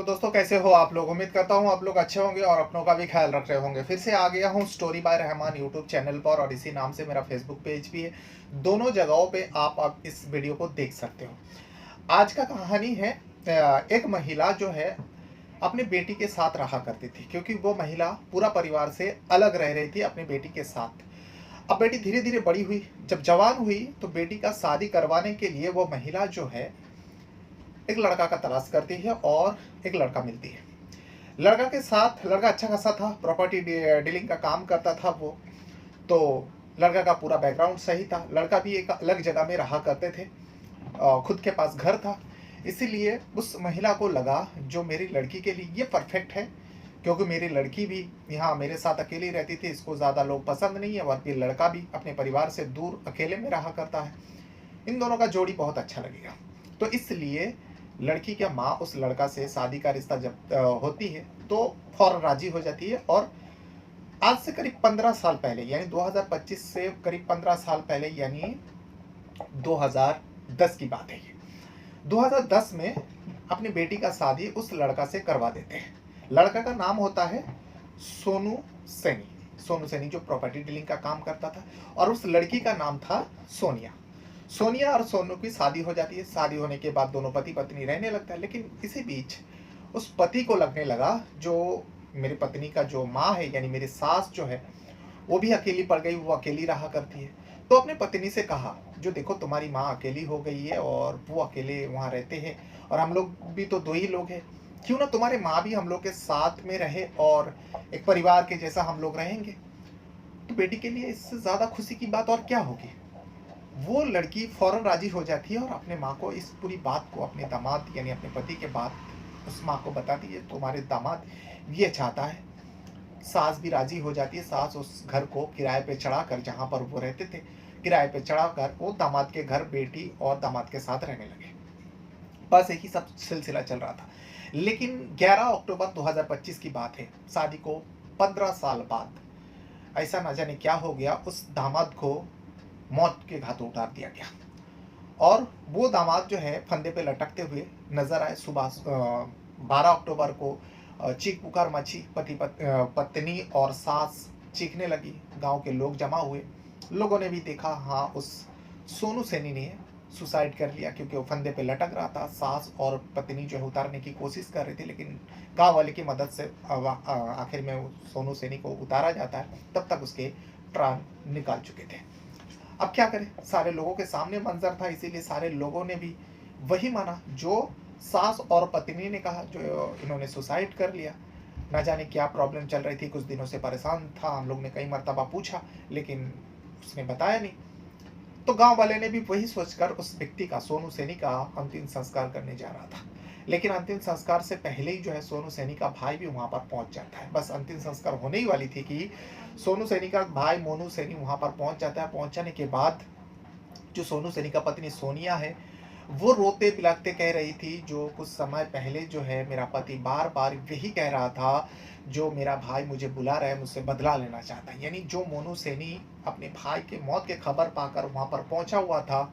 तो दोस्तों कैसे हो आप लोग। उम्मीद करता हूँ आप लोग अच्छे होंगे और अपनों का भी ख्याल रख रहे होंगे। फिर से आ गया हूँ story by Rahman YouTube channel पर और इसी नाम से मेरा फेसबुक पेज भी है। दोनों जगहों पे आप अब इस वीडियो को देख सकते हो। आज का कहानी है एक महिला जो है अपनी बेटी के साथ रहा करती थी, क्योंकि वो महिला पूरा परिवार से अलग रह रही थी अपनी बेटी के साथ। अब बेटी धीरे धीरे बड़ी हुई, जब जवान हुई तो बेटी का शादी करवाने के लिए वो महिला जो है एक लड़का का तलाश करती है और एक लड़का मिलती है। लड़का के साथ लड़का अच्छा खासा था, प्रॉपर्टी डीलिंग का काम करता था वो। तो लड़का का पूरा बैकग्राउंड सही था। लड़का भी एक अलग जगह में रहा करते थे, खुद के पास घर था। इसीलिए उस महिला को लगा जो मेरी लड़की के लिए ये परफेक्ट है, क्योंकि मेरी लड़की भी यहाँ मेरे साथ अकेली रहती थी, इसको ज़्यादा लोग पसंद नहीं है, और फिर लड़का भी अपने परिवार से दूर अकेले में रहा करता है। इन दोनों का जोड़ी बहुत अच्छा लगेगा। तो इसलिए लड़की की माँ उस लड़का से शादी का रिश्ता जब होती है तो फौरन राजी हो जाती है। और आज से करीब 15 साल पहले यानी 2025 से करीब 15 साल पहले यानी 2010 की बात है ये। 2010 में अपनी बेटी का शादी उस लड़का से करवा देते हैं। लड़का का नाम होता है सोनू सैनी। सोनू सैनी जो प्रॉपर्टी डीलिंग का काम करता था, और उस लड़की का नाम था सोनिया। सोनिया और सोनू की शादी हो जाती है। शादी होने के बाद दोनों पति पत्नी रहने लगता है, लेकिन इसी बीच उस पति को लगने लगा जो मेरी पत्नी का जो माँ है यानी मेरी सास जो है वो भी अकेली पड़ गई, वो अकेली रहा करती है। तो अपने पत्नी से कहा जो देखो तुम्हारी माँ अकेली हो गई है और वो अकेले वहाँ रहते हैं, और हम लोग भी तो दो ही लोग हैं, क्यों ना तुम्हारे माँ भी हम लोग के साथ में रहे और एक परिवार के जैसा हम लोग रहेंगे। तो बेटी के लिए इससे ज़्यादा खुशी की बात और क्या होगी। वो लड़की फौरन राजी हो जाती है और अपने माँ को इस पूरी बात को अपने दामाद यानी अपने पति के बात उस माँ को बताती है। तुम्हारे दामाद ये चाहता है। सास भी राजी हो जाती है। सास उस घर को किराए पे चढ़ाकर, जहाँ पर वो रहते थे, किराए पे चढ़ाकर वो दामाद के घर बेटी और दामाद के साथ रहने लगे। बस यही सब सिलसिला चल रहा था। लेकिन 11 अक्टूबर 2025 की बात है। शादी को 15 साल बाद ऐसा न जाने क्या हो गया, उस दामाद को मौत के घाटों उतार दिया गया। और वो दामाद जो है फंदे पे लटकते हुए नजर आए। सुबह 12 अक्टूबर को चीख पुकार मची। पत्नी और सास चीखने लगी। गांव के लोग जमा हुए। लोगों ने भी देखा, हाँ उस सोनू सैनी ने सुसाइड कर लिया, क्योंकि वो फंदे पे लटक रहा था। सास और पत्नी जो है उतारने की कोशिश कर रही थी, लेकिन गांव वाले की मदद से आखिर में सोनू सैनी को उतारा जाता है। तब तक उसके प्राण निकाल चुके थे। अब क्या करें, सारे लोगों के सामने मंजर था, इसीलिए सारे लोगों ने भी वही माना जो सास और पत्नी ने कहा, जो इन्होंने सुसाइड कर लिया। ना जाने क्या प्रॉब्लम चल रही थी, कुछ दिनों से परेशान था। हम लोग ने कई मर्तबा पूछा, लेकिन उसने बताया नहीं। तो गांव वाले ने भी वही सोचकर उस व्यक्ति का, सोनू सैनी का अंतिम संस्कार करने जा रहा था। लेकिन अंतिम संस्कार से पहले ही जो है सोनू सैनी का भाई भी वहां पर पहुंच जाता है। बस अंतिम संस्कार होने ही वाली थी कि सोनू सैनी का भाई मोनू सैनी वहां पर पहुंच जाता है। पहुंचने के बाद जो सोनू सैनी का पत्नी सोनिया है, वो रोते बिलखते कह रही थी जो कुछ समय पहले जो है मेरा पति बार बार यही कह रहा था, जो मेरा भाई मुझे बुला रहा है, मुझसे बदला लेना चाहता है। यानी जो मोनू सैनी अपने भाई के मौत के खबर पाकर वहां पर पहुंचा हुआ था,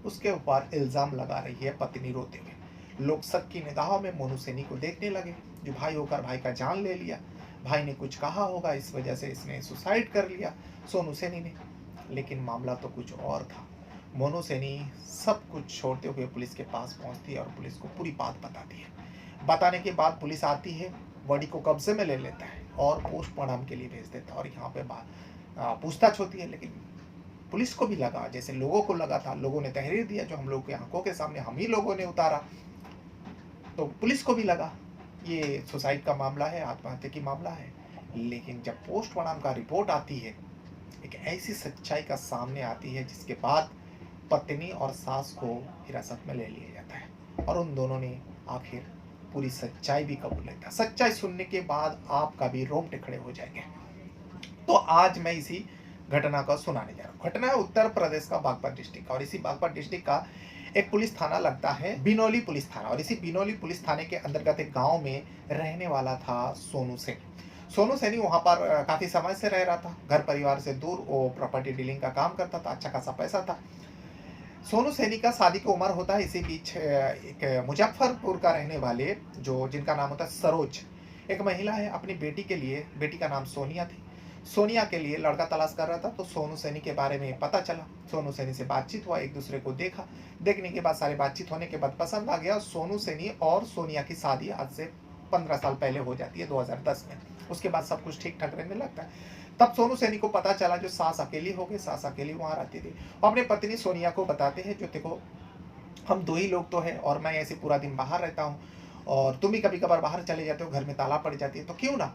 उसके ऊपर इल्जाम लगा रही है पत्नी रोते हुए। लोग शक की निगाहों में मोनू सैनी को देखने लगे, जो भाई होकर भाई का जान ले लिया। भाई ने कुछ कहा होगा, इस वजह से इसने सुसाइड कर लिया सोनू सैनी ने। लेकिन मामला तो कुछ और था। मोनू सैनी सब कुछ छोड़ते हुए पुलिस के पास पहुंचती है और पुलिस को पूरी बात बताती है। बताने के बाद पुलिस आती है, बॉडी को कब्जे में ले लेता है और पोस्टमार्टम के लिए भेज देता है। और यहाँ पे पूछताछ होती है। लेकिन पुलिस को भी लगा जैसे लोगों को लगा था। लोगों ने तहरीर दिया जो हम लोग की आंखों के सामने हम ही लोगों ने उतारा। तो पुलिस को भी लगा ये सुसाइड का मामला है, आत्महत्या की मामला है। लेकिन जब पोस्टमार्टम का रिपोर्ट आती है, एक ऐसी सच्चाई का सामने आती है जिसके बाद पत्नी और सास को हिरासत में ले लिया जाता है और उन दोनों ने आखिर पूरी सच्चाई भी कबूल लेता है। सच्चाई सुनने के बाद आपका भी रोंगटे खड़े हो जाएंगे। तो आज मैं इसी घटना का सुनाने जा रहा हूँ। घटना है उत्तर प्रदेश का बागपत डिस्ट्रिक्ट का, और इसी बागपत डिस्ट्रिक्ट का एक पुलिस थाना लगता है बिनौली पुलिस थाना। और इसी बिनौली पुलिस थाने के अंतर्गत एक गांव में रहने वाला था सोनू सैनी। सोनू सैनी वहां पर काफी समय से रह रहा था, घर परिवार से दूर। वो प्रॉपर्टी डीलिंग का काम करता था, अच्छा खासा पैसा था। सोनू सैनी का शादी की उम्र होता है। इसी बीच एक मुजफ्फरपुर का रहने वाले जो जिनका नाम होता है सरोज, एक महिला है, अपनी बेटी के लिए, बेटी का नाम सोनिया थी, सोनिया के लिए लड़का तलाश कर रहा था। तो सोनू सैनी के बारे में पता चला, सोनू सैनी से बातचीत हुआ, एक दूसरे को देखा, देखने के बाद सारी बातचीत होने के बाद पसंद आ गया। सोनू सैनी और सोनिया की शादी आज से 15 साल पहले हो जाती है, 2010 में। उसके बाद सब कुछ ठीक ठाक रहने लगता है। तब सोनू सैनी को पता चला, जो सास अकेली हो गई, सास अकेली वहां रहती थी, और अपने पत्नी सोनिया को बताते हैं, जो देखो हम दो ही लोग तो हैं और मैं ऐसे पूरा दिन बाहर रहता हूँ और तुम भी कभी कभार बाहर चले जाते हो, घर में ताला पड़ जाती है, तो क्यों ना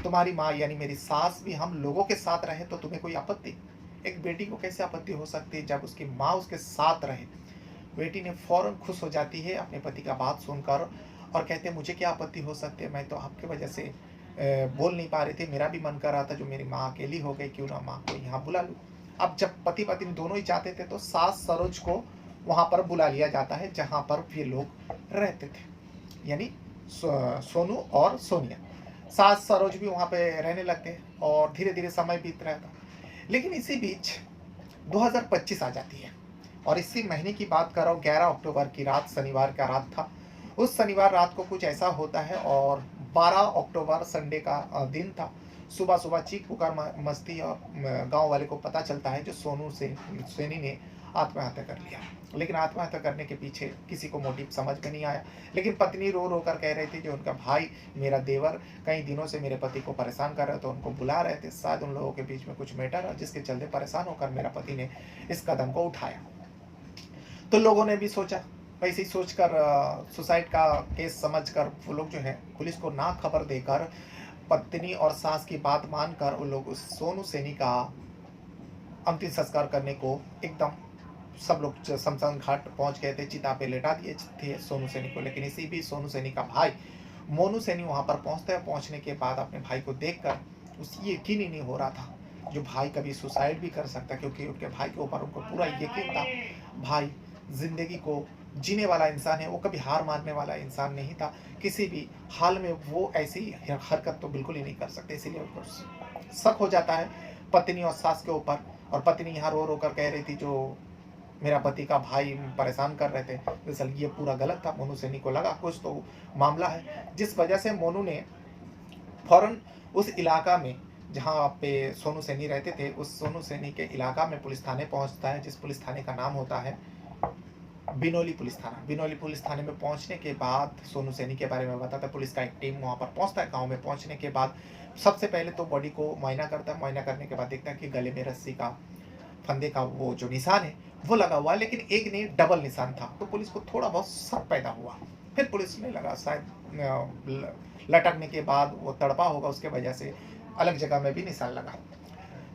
तुम्हारी माँ यानी मेरी सास भी हम लोगों के साथ रहे, तो तुम्हें कोई आपत्ति? एक बेटी को कैसे आपत्ति हो सकती है जब उसकी माँ उसके साथ रहे? बेटी ने फौरन खुश हो जाती है अपने पति का बात सुनकर और कहते हैं मुझे क्या आपत्ति हो सकती है, मैं तो आपकी वजह से बोल नहीं पा रही थी, मेरा भी मन कर रहा था, जो मेरी माँ अकेली हो गई, क्यों ना माँ को यहाँ बुला लूँ। अब जब पति पत्नी दोनों ही चाहते थे तो सास सरोज को वहाँ पर बुला लिया जाता है जहाँ पर ये लोग रहते थे, यानी सोनू और सोनिया। सास सरोज भी वहाँ पे रहने लगते हैं और धीरे धीरे समय बीत रहा था। लेकिन इसी बीच 2025 आ जाती है और इसी महीने की बात कर रहा हूँ, 11 अक्टूबर की रात, शनिवार का रात था। उस शनिवार रात को कुछ ऐसा होता है और 12 अक्टूबर संडे का दिन था। सुबह सुबह चीख पुकार मस्ती और गांव वाले को पता चलता है जो सोनू से सैनी ने आत्महत्या कर लिया। लेकिन आत्महत्या करने के पीछे किसी को मोटिव समझ में नहीं आया। लेकिन पत्नी रो रो कर कह रही थी जो उनका भाई, मेरा देवर कई दिनों से मेरे पति को परेशान कर रहे थे, उनको बुला रहे थे, शायद उन लोगों के बीच में कुछ मैटर है जिसके चलते परेशान होकर मेरा पति ने इस कदम को उठाया। तो लोगों ने भी सोचा, वैसे ही सोचकर सुसाइड का केस समझकर वो लोग जो है पुलिस को ना खबर देकर, पत्नी और सास की बात मानकर वो लोग उस सोनू सैनी का अंतिम संस्कार करने को एकदम सब लोग शमशान घाट पहुंच गए थे, चिता पे लेटा दिए थे सोनू सैनी को। लेकिन इसी भी सोनू सैनी का भाई मोनू सैनी वहां पर पहुंचते हैं। पहुंचने के बाद अपने भाई को देखकर उसे यकीन ही नहीं हो रहा था जो भाई कभी सुसाइड भी कर सकता, क्योंकि उनके भाई के ऊपर उनको पूरा यकीन था। भाई जिंदगी को जीने वाला इंसान है, वो कभी हार मानने वाला इंसान नहीं था, किसी भी हाल में वो ऐसी हरकत तो बिल्कुल ही नहीं कर सकते। इसीलिए उनको शक हो जाता है पत्नी और सास के ऊपर। और पत्नी यहाँ रो रो कर कह रही थी जो मेरा पति का भाई परेशान कर रहे थे, दरअसल ये पूरा गलत था। मोनू सैनी को लगा कुछ तो मामला है, जिस वजह से मोनू ने फौरन उस इलाका में जहाँ पे सोनू सैनी रहते थे, उस सोनू सैनी के इलाका में पुलिस थाने पहुंचता है, जिस पुलिस थाने का नाम होता है बिनोली पुलिस थाना। बिनोली पुलिस थाने में पहुंचने के बाद सोनू सैनी के बारे में बताता है, पुलिस का एक टीम वहां पर पहुंचता है। गांव में पहुंचने के बाद सबसे पहले तो बॉडी को मुआयना करता है, मुआयना करने के बाद देखता है कि गले में रस्सी का, फंदे का वो जो निशान है वो लगा हुआ है, लेकिन एक नहीं डबल निशान था। तो पुलिस को थोड़ा बहुत शक पैदा हुआ। फिर पुलिस ने लगा शायद लटकने के बाद वो तड़पा होगा, उसके वजह से अलग जगह में भी निशान लगा,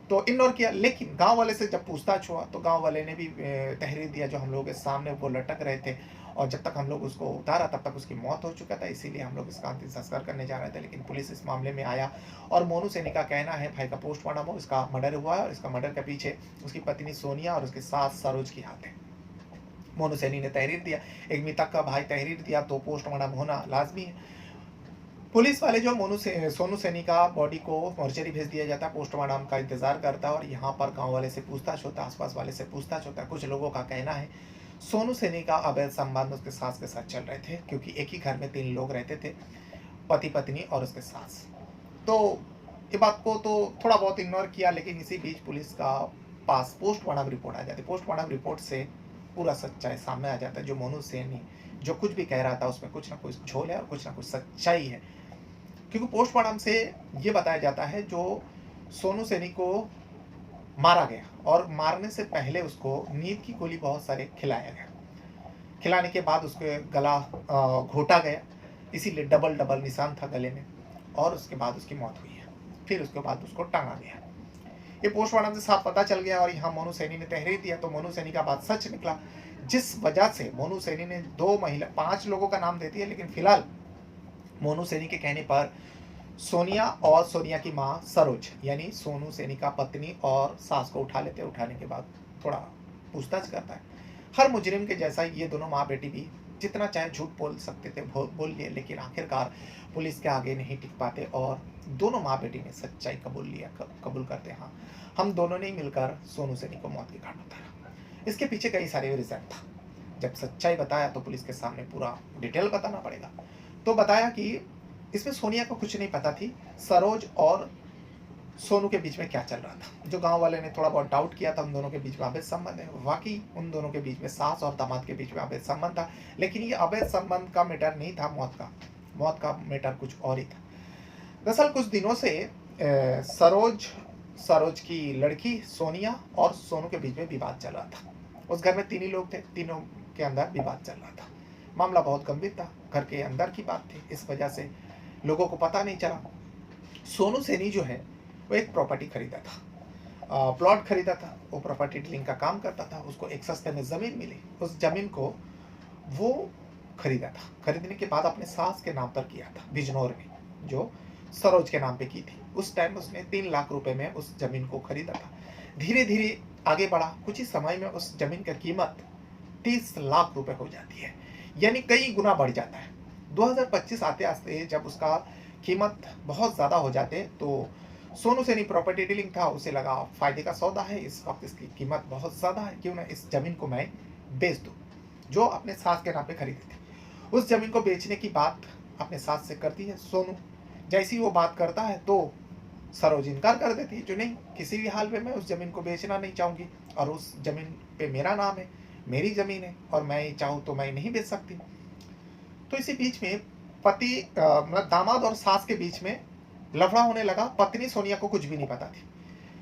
तो इग्नोर किया। लेकिन गांव वाले से जब पूछताछ हुआ तो गांव वाले ने भी तहरीर दिया जो हम लोग के सामने वो लटक रहे थे, और जब तक हम लोग उसको उतारा तब तक उसकी मौत हो चुका था, इसीलिए हम लोग इसका अंतिम संस्कार करने जा रहे थे। लेकिन पुलिस इस मामले में आया और मोनू सैनी का कहना है भाई का पोस्टमार्टम हो, इसका मर्डर हुआ है और इसका मर्डर के पीछे उसकी पत्नी सोनिया और उसके सास सरोज की हाथ है। मोनू सैनी ने तहरीर दिया, एक मृतक का भाई तहरीर दिया, तो पोस्टमार्टम होना लाजमी है। पुलिस वाले जो सोनू सैनी का बॉडी को मॉर्चरी भेज दिया जाता है, पोस्टमार्टम का इंतजार करता है, और यहाँ पर गांव वाले से पूछताछ होता है, आसपास वाले से पूछताछ होता है। कुछ लोगों का कहना है सोनू सैनी का अवैध संबंध उसके सास के साथ चल रहे थे, क्योंकि एक ही घर में 3 लोग रहते थे, पति पत्नी और उसके सास। तो ये बात को तो थोड़ा बहुत इग्नोर किया, लेकिन इसी बीच पुलिस का पास पोस्टमार्टम रिपोर्ट आ जाती है। पोस्टमार्टम रिपोर्ट से पूरा सच्चाई सामने आ जाता है। जो मोनू सैनी जो कुछ भी कह रहा था उसमें कुछ ना कुछ झोल है और कुछ ना कुछ सच्चाई है, क्योंकि पोस्टमार्टम से ये बताया जाता है जो सोनू सैनी को मारा गया और मारने से पहले उसको नींद की गोली बहुत सारे खिलाया गया, खिलाने के बाद उसके गला घोटा गया, इसीलिए डबल डबल निशान था गले में, और उसके बाद उसकी मौत हुई है। फिर उसके बाद उसको टांगा गया। ये पोस्टमार्टम से साफ पता चल गया और यहाँ मोनू सैनी ने तहरीर दिया, तो मोनू सैनी का बात सच निकला, जिस वजह से मोनू सैनी ने 5 लोगों का नाम देती है, लेकिन फिलहाल मोनू सैनी के कहने पर सोनिया और सोनिया की माँ सरोज यानी सोनू सैनी का पत्नी और सास को उठा लेते हैं। उठाने के बाद थोड़ा पूछताछ करता है। हर मुजरिम के जैसा ये दोनों माँ बेटी भी जितना चाहे झूठ बोल सकते थे बोल लिए, लेकिन आखिरकार पुलिस के आगे नहीं टिक पाते और दोनों माँ बेटी ने सच्चाई कबूल करते, हाँ हम दोनों ने मिलकर सोनू सैनी को मौत के घाट उतारा। इसके पीछे कई सारे रीज़न था। जब सच्चाई बताया तो पुलिस के सामने पूरा डिटेल बताना पड़ेगा। तो बताया कि इसमें सोनिया को कुछ नहीं पता थी सरोज और सोनू के बीच में क्या चल रहा था। जो गाँव वाले ने थोड़ा बहुत डाउट किया था उन दोनों के बीच में अवैध संबंध है, वाक़ई उन दोनों के बीच में सास और दामाद के बीच में अवैध संबंध था। लेकिन ये अवैध संबंध का मैटर नहीं था मौत का मैटर कुछ और ही था। दरअसल कुछ दिनों से सरोज की लड़की सोनिया और सोनू के बीच में विवाद चल रहा था। उस घर में 3 ही लोग थे, तीनों के अंदर विवाद चल रहा था। मामला बहुत गंभीर था, घर के अंदर की बात थी, इस वजह से लोगों को पता नहीं चला। सोनू सैनी जो है वो एक प्रॉपर्टी खरीदा था, प्लॉट खरीदा था, वो प्रॉपर्टी डीलिंग का काम करता था। उसको एक सस्ते में ज़मीन मिली, उस ज़मीन को वो खरीदा था। खरीदने के बाद अपने सास के नाम पर किया था बिजनौर में, जो सरोज के नाम पे की थी। उस टाइम उसने 3 लाख रुपए में उस ज़मीन को खरीदा था। धीरे धीरे आगे बढ़ा, कुछ ही समय में उस ज़मीन की कीमत 30 लाख रुपए हो जाती है, यानी कई गुना बढ़ जाता है। 2025 आते आते जब उसका कीमत बहुत ज़्यादा हो जाते तो सोनू सैनी प्रॉपर्टी डीलिंग था, उसे लगा फायदे का सौदा है, इस वक्त इसकी कीमत बहुत ज़्यादा है, क्यों ना इस ज़मीन को मैं बेच दूँ, जो अपने सास के नाम पे खरीदी थी। उस ज़मीन को बेचने की बात अपने सास से करती है सोनू। जैसी वो बात करता है तो सरोज इनकार कर देती है, जो नहीं, किसी भी हाल में मैं उस ज़मीन को बेचना नहीं चाहूँगी, और उस ज़मीन पे मेरा नाम है, मेरी ज़मीन है, और मैं चाहूँ तो मैं नहीं बेच सकती। तो इसी बीच में मतलब दामाद और सास के बीच में लफड़ा होने लगा। पत्नी सोनिया को कुछ भी नहीं पता थी।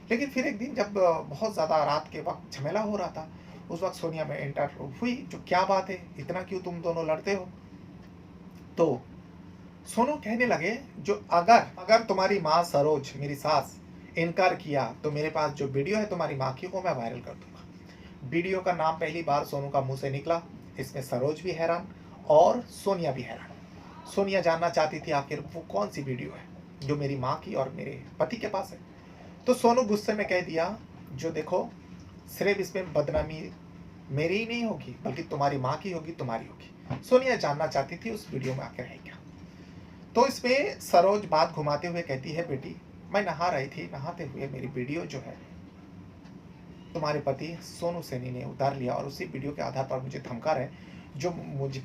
लेकिन फिर एक दिन जब बहुत ज़्यादा रात के वक्त झमेला हो रहा था, उस वक्त सोनिया में एंटर हुई, जो क्या बात है, इतना क्यों तुम दोनों लड़ते हो। तो सोनू कहने लगे, जो अगर तुम्हारी माँ सरोज, मेरी सास, इनकार किया तो मेरे पास जो वीडियो है तुम्हारी माँ की, वो मैं वायरल कर दूंगा। वीडियो का नाम पहली बार सोनू का मुंह से निकला। इसमें सरोज भी हैरान और सोनिया भी हैरान। सोनिया जानना चाहती थी आखिर वो कौन सी वीडियो है जो मेरी माँ की और मेरे पति के पास है। तो सोनू गुस्से में कह दिया, जो देखो, सिर्फ इसमें बदनामी मेरी ही नहीं होगी, बल्कि तुम्हारी माँ की होगी, तुम्हारी होगी। सोनिया जानना चाहती थी उस वीडियो में आखिर है क्या। तो इसमें सरोज बात घुमाते हुए कहती है, बेटी, मैं नहा रही थी, नहाते हुए मेरी वीडियो जो है तुम्हारे पति सोनू सैनी ने उतार लिया, और उसी वीडियो के आधार पर मुझे धमका रहे, जो मुझे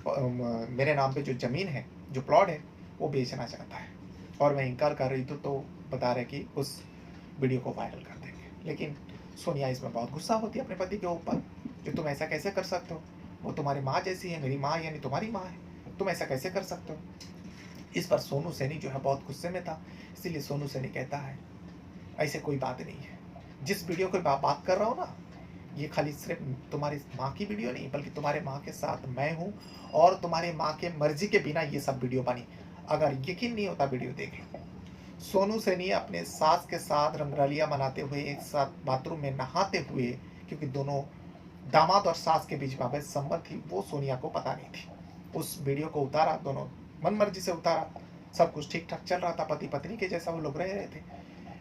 मेरे नाम पे जो ज़मीन है, जो प्लॉट है, वो बेचना चाहता है, और मैं इनकार कर रही थी तो बता रहे कि उस वीडियो को वायरल कर देंगे। लेकिन सोनिया इसमें बहुत गुस्सा होती है अपने पति के ऊपर, जो तुम ऐसा कैसे कर सकते हो, वो तुम्हारी माँ जैसी है, मेरी माँ यानी तुम्हारी माँ है, तुम ऐसा कैसे कर सकते हो। इस पर सोनू सैनी जो है बहुत गुस्से में था। इसीलिए सोनू सैनी कहता है, ऐसे कोई बात नहीं है, जिस वीडियो की बात कर रहा हूँ ना, ये खाली सिर्फ तुम्हारी माँ की वीडियो नहीं, बल्कि तुम्हारे माँ के साथ मैं हूँ, और तुम्हारे माँ के मर्जी के बिना ये सब वीडियो बनी। अगर यकीन नहीं होता वीडियो देख लो। सोनू सैनी अपने सास के साथ रंगरलिया मनाते हुए, एक साथ बाथरूम में नहाते हुए, क्योंकि दोनों दामाद और सास के बीच में अवैध संबंध थी, वो सोनिया को पता नहीं थी। उस वीडियो को उतारा, दोनों मन मर्जी से उतारा, सब कुछ ठीक ठाक चल रहा था, पति पत्नी के जैसा वो लोग रह रहे थे।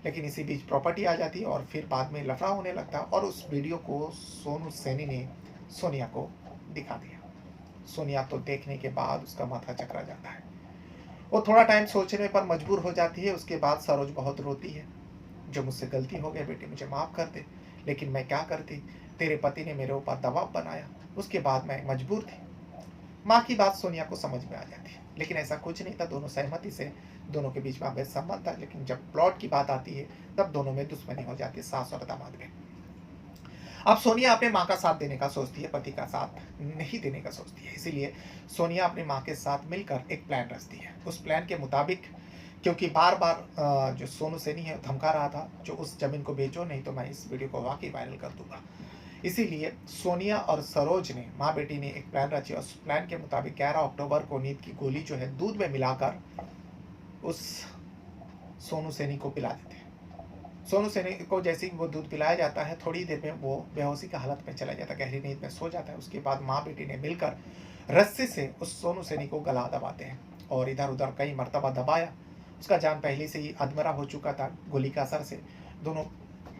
लेकिन इसी बीच प्रॉपर्टी आ जाती और फिर बाद में लफड़ा होने लगता, और उस वीडियो को सोनू सैनी ने सोनिया को दिखा दिया। सोनिया तो देखने के बाद उसका माथा चकरा जाता है, वो थोड़ा टाइम सोचने पर मजबूर हो जाती है। उसके बाद सरोज बहुत रोती है, जो मुझसे गलती हो गई बेटी, मुझे माफ़ कर दे, लेकिन मैं क्या करती, तेरे पति ने मेरे ऊपर दबाव बनाया, उसके बाद मैं मजबूर थी। माँ की बात सोनिया को समझ में आ जाती है, लेकिन ऐसा कुछ नहीं था, दोनों सहमति से, दोनों के बीच में अवैध संबंध था। लेकिन जब प्लॉट की बात आती है तब दोनों में दुश्मनी हो जाती है, सास और दामाद में। अब सोनिया अपने माँ का साथ देने का सोचती है, पति का साथ नहीं देने का सोचती है। इसीलिए सोनिया अपनी माँ के साथ मिलकर एक प्लान रचती है। उस प्लान के मुताबिक, क्योंकि बार बार जो सोनू सैनी है धमका रहा था, जो उस ज़मीन को बेचो, नहीं तो मैं इस वीडियो को वाकई वायरल कर दूंगा। इसीलिए सोनिया और सरोज ने, माँ बेटी ने, एक प्लान रची। उस प्लान के मुताबिक 11 अक्टूबर को नींद की गोली जो है दूध में मिलाकर उस सोनू सैनी को पिला देते हैं। सोनू सैनी को जैसे ही वो दूध पिलाया जाता है, थोड़ी देर में वो बेहोशी की हालत में चला जाता है, गहरी नींद में सो जाता है। उसके बाद माँ बेटी ने मिलकर रस्सी से उस सोनू सैनी को गला दबाते हैं, और इधर उधर कई मरतबा दबाया। उसका जान पहले से ही अधमरा हो चुका था गोली का असर से। दोनों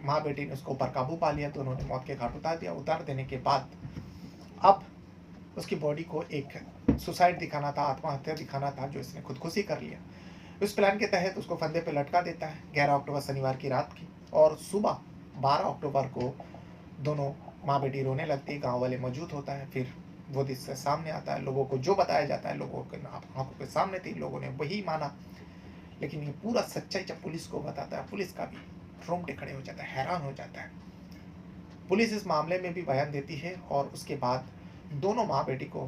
माँ बेटी ने उसको ऊपर काबू पा लिया, दोनों ने मौत के घाट उतार दिया। उतार देने के बाद अब उसकी बॉडी को एक सुसाइड दिखाना था, आत्महत्या दिखाना था, जो इसने खुदकुशी कर लिया। इस प्लान के तहत उसको फंदे पे लटका देता है 11 अक्टूबर शनिवार की रात की, और सुबह 12 अक्टूबर को दोनों माँ बेटी रोने लगती है, गाँव वाले मौजूद होता है, फिर वो दृश्य सामने आता है, लोगों को जो बताया जाता है, लोगों के आँखों के सामने थी, लोगों ने वही माना। लेकिन ये पूरा सच्चाई जब पुलिस को बताता है, पुलिस का भी रोंगटे खड़े हो जाता है, हैरान हो जाता है। पुलिस इस मामले में भी बयान देती है और उसके बाद दोनों माँ बेटी को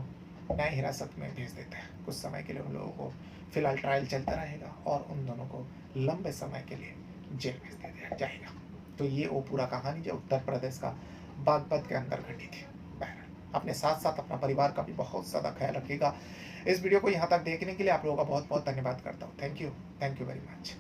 न्याय हिरासत में भेज देता है। कुछ समय के लिए उन लोगों को फिलहाल ट्रायल चलता रहेगा और उन दोनों को लंबे समय के लिए जेल भेज दिया जाएगा। तो ये वो पूरा कहानी जो उत्तर प्रदेश का बागपत के अंदर घटी थी। बहरहाल अपने साथ साथ अपना परिवार का भी बहुत ज़्यादा ख्याल रखिएगा। इस वीडियो को यहाँ तक देखने के लिए आप लोगों का बहुत बहुत धन्यवाद करता हूँ। Thank you very much.